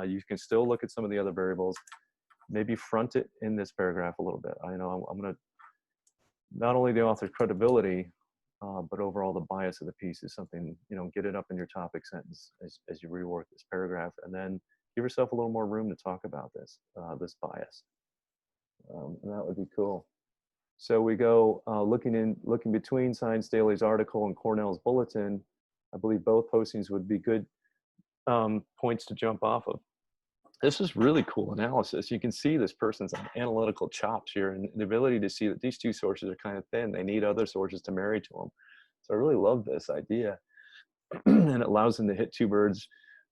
You can still look at some of the other variables. Maybe front it in this paragraph a little bit. I know I'm going to, not only the author's credibility, but overall the bias of the piece is something, get it up in your topic sentence as you rework this paragraph, and then give yourself a little more room to talk about this bias. And that would be cool. So we go looking between Science Daily's article and Cornell's bulletin. I believe both postings would be good points to jump off of. This is really cool analysis. You can see this person's analytical chops here and the ability to see that these two sources are kind of thin. They need other sources to marry to them. So I really love this idea. And it allows them to hit two birds.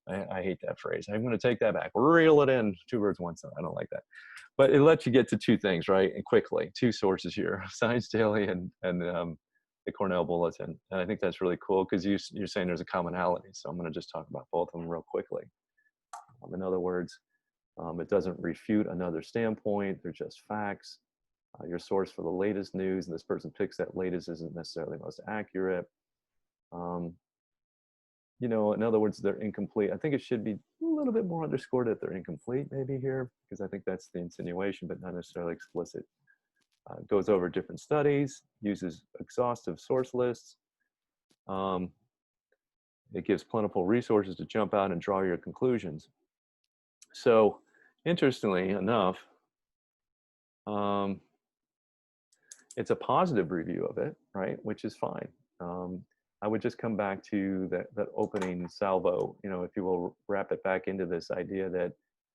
I hate that phrase. I'm going to take that back. Reel it in. Two birds, one stone. I don't like that. But it lets you get to two things, right? And quickly. Two sources here, Science Daily and the Cornell Bulletin. And I think that's really cool because you're saying there's a commonality. So I'm going to just talk about both of them real quickly. In other words, it doesn't refute another standpoint. They're just facts. Your source for the latest news, and this person picks that latest isn't necessarily most accurate. In other words, they're incomplete. I think it should be a little bit more underscored that they're incomplete maybe here, because I think that's the insinuation, but not necessarily explicit. Goes over different studies, uses exhaustive source lists. It gives plentiful resources to jump out and draw your conclusions. So, interestingly enough, it's a positive review of it, right? Which is fine. I would just come back to that opening salvo, if you will, wrap it back into this idea that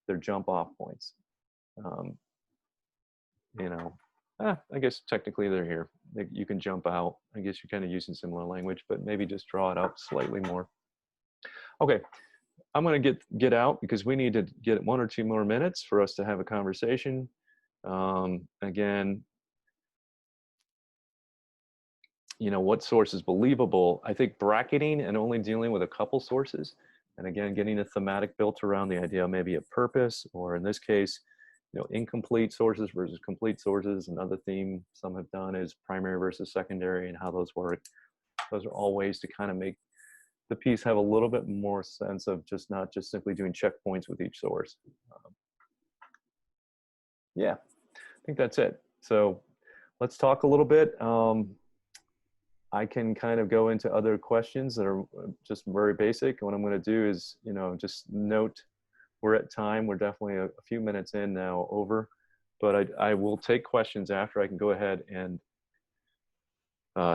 they're jump off points. I guess technically they're here. You can jump out. I guess you're kind of using similar language, but maybe just draw it up slightly more. Okay. I'm going to get out because we need to get 1 or 2 more minutes for us to have a conversation. Again, what source is believable? I think bracketing and only dealing with a couple sources, and again, getting a thematic built around the idea of maybe a purpose, or in this case, incomplete sources versus complete sources. Another theme some have done is primary versus secondary and how those work. Those are all ways to kind of make the piece have a little bit more sense of not just simply doing checkpoints with each source. Yeah, I think that's it. So let's talk a little bit. I can kind of go into other questions that are just very basic. What I'm going to do is, just note we're at time. We're definitely a few minutes in now over, but I will take questions after. I can go ahead and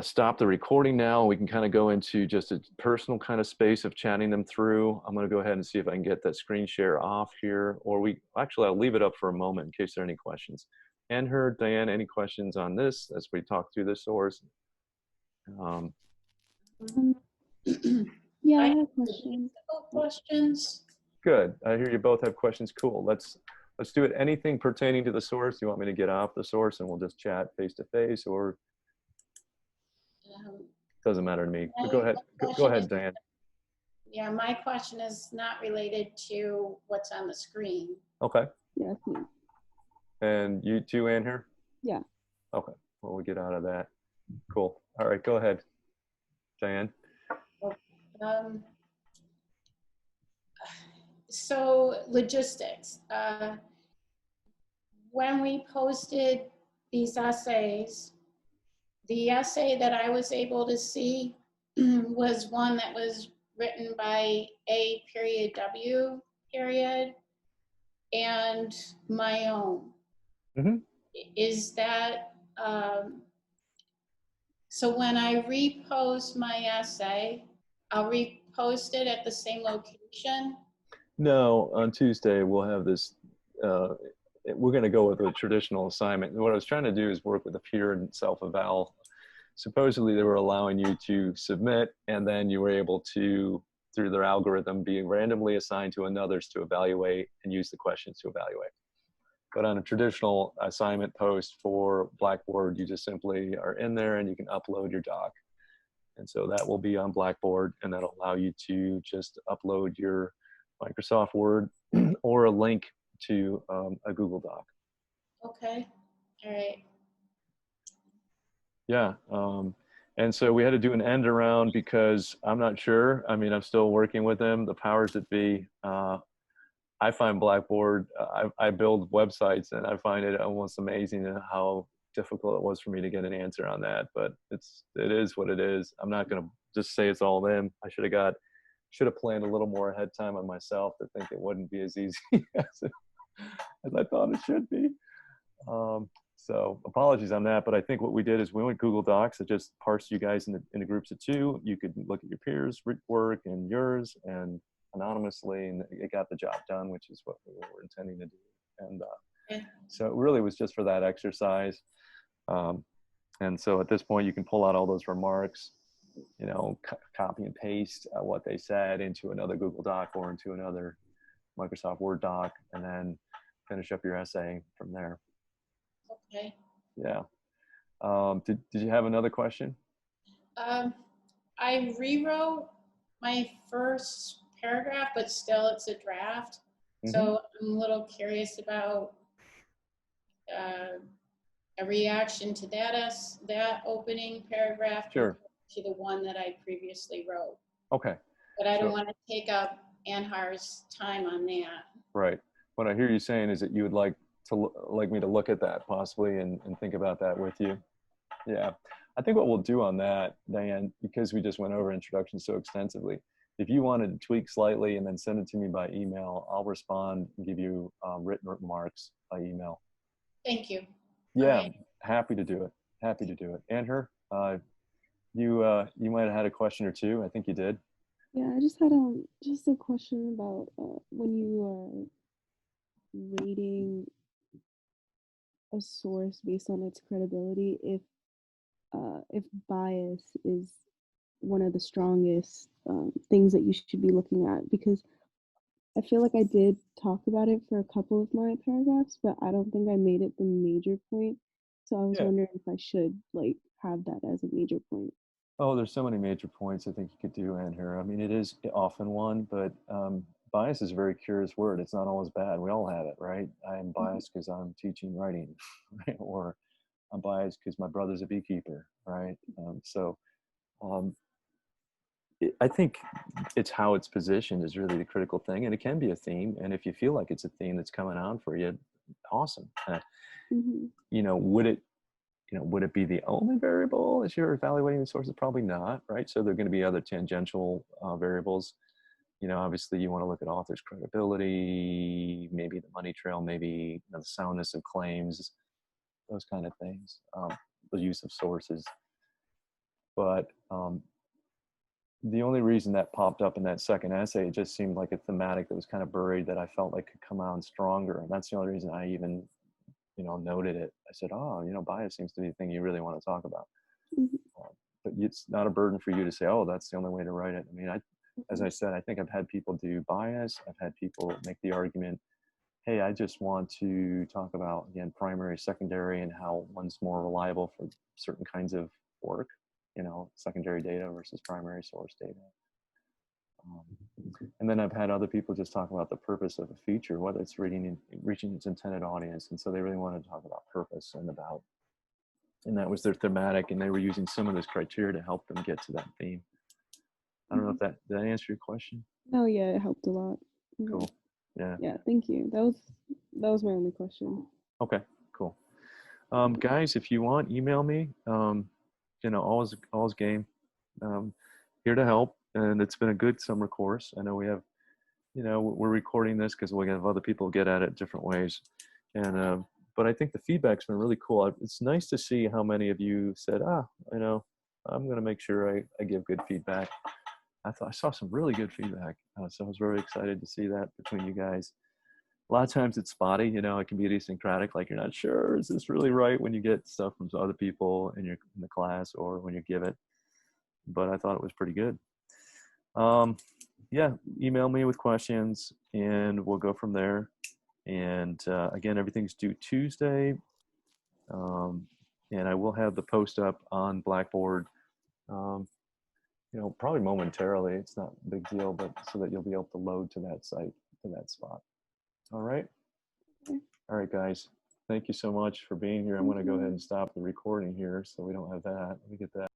stop the recording now. We can kind of go into just a personal kind of space of chatting them through. I'm going to go ahead and see if I can get that screen share off here, or I'll leave it up for a moment in case there are any questions. And Diane, any questions on this as we talk through this source? Yeah, I have questions. Questions? Good. I hear you both have questions. Cool. Let's do it. Anything pertaining to the source? You want me to get off the source and we'll just chat face to face, or doesn't matter to me. Go ahead. Go ahead, Diane. Yeah, my question is not related to what's on the screen. Okay. Yeah, it's me. And you too, Ann, here? Yeah. Okay. Well, we'll get out of that. Cool. All right. Go ahead, Diane. So logistics. When we posted these essays, the essay that I was able to see was one that was written by A.W. and my own. Mm-hmm. Is that, so when I repost my essay, I'll repost it at the same location? No, on Tuesday we'll have this, we're going to go with a traditional assignment. What I was trying to do is work with a peer and self-eval. Supposedly they were allowing you to submit, and then you were able to, through their algorithm, being randomly assigned to another's to evaluate and use the questions to evaluate. But on a traditional assignment post for Blackboard, you just simply are in there and you can upload your doc. And so that will be on Blackboard, and that'll allow you to just upload your Microsoft Word or a link to a Google Doc. Okay, all right. Yeah. And so we had to do an end around because I'm not sure. I mean, I'm still working with them, the powers that be. I find Blackboard, I build websites and I find it almost amazing how difficult it was for me to get an answer on that, but it is what it is. I'm not going to just say it's all them. Should have planned a little more ahead time on myself to think it wouldn't be as easy as I thought it should be. So apologies on that, but I think what we did is we went Google Docs. It just parsed you guys into groups of two. You could look at your peers' work and yours and anonymously, and it got the job done, which is what we were intending to do. And so it really was just for that exercise. And so at this point, you can pull out all those remarks, copy and paste what they said into another Google Doc or into another Microsoft Word doc, and then finish up your essay from there. Okay. Yeah. Did you have another question? I rewrote my first paragraph, but still it's a draft. Mm-hmm. So I'm a little curious about a reaction to that opening paragraph. Sure. To the one that I previously wrote. Okay. But I don't want to take up Anhar's time on that. Right. What I hear you saying is that you would like me to look at that possibly and think about that with you. Yeah. I think what we'll do on that, Diane, because we just went over introduction so extensively, if you wanted to tweak slightly and then send it to me by email, I'll respond and give you written remarks by email. Thank you. Yeah. Right. Happy to do it. Happy to do it. Anhar, you might have had a question or two. I think you did. Yeah, I just had just a question about when you are rating a source based on its credibility, if bias is one of the strongest things that you should be looking at, because I feel like I did talk about it for a couple of my paragraphs, but I don't think I made it the major point. So I was wondering if I should have that as a major point. Oh, there's so many major points I think you could do in here. I mean, it is often one, but bias is a very curious word. It's not always bad. We all have it, right? I'm biased because I'm teaching writing, right? Or I'm biased because my brother's a beekeeper, right? I think it's how it's positioned is really the critical thing, and it can be a theme. And if you feel like it's a theme that's coming on for you, awesome. Would it be the only variable as you're evaluating the sources? Probably not, right? So there are going to be other tangential variables. Obviously you want to look at author's credibility, maybe the money trail, maybe the soundness of claims, those kind of things, the use of sources. But the only reason that popped up in that second essay, it just seemed like a thematic that was kind of buried that I felt like could come out stronger. And that's the only reason I even noted it. I said, bias seems to be the thing you really want to talk about. But it's not a burden for you to say, oh, that's the only way to write it. I mean, as I said, I think I've had people do bias. I've had people make the argument, hey, I just want to talk about, again, primary, secondary, and how one's more reliable for certain kinds of work, secondary data versus primary source data. And then I've had other people just talk about the purpose of a feature, whether it's reaching its intended audience. And so they really wanted to talk about purpose and that was their thematic, and they were using some of this criteria to help them get to that theme. I don't know if did that answer your question? Oh yeah, it helped a lot. Cool. Yeah. Yeah, thank you. That was my only question. Okay, cool. Guys, if you want, email me. Always game. Here to help. And it's been a good summer course. I know we have, we're recording this because we have other people get at it different ways. And, but I think the feedback's been really cool. It's nice to see how many of you said, I'm going to make sure I give good feedback. I saw some really good feedback. So I was very excited to see that between you guys. A lot of times it's spotty, it can be idiosyncratic, like you're not sure, is this really right when you get stuff from other people in the class or when you give it. But I thought it was pretty good. Yeah, email me with questions and we'll go from there. And again, everything's due Tuesday. And I will have the post up on Blackboard, probably momentarily. It's not a big deal, but so that you'll be able to load to that site, to that spot. All right. All right, guys. Thank you so much for being here. I'm going to go ahead and stop the recording here so we don't have that. Let me get that.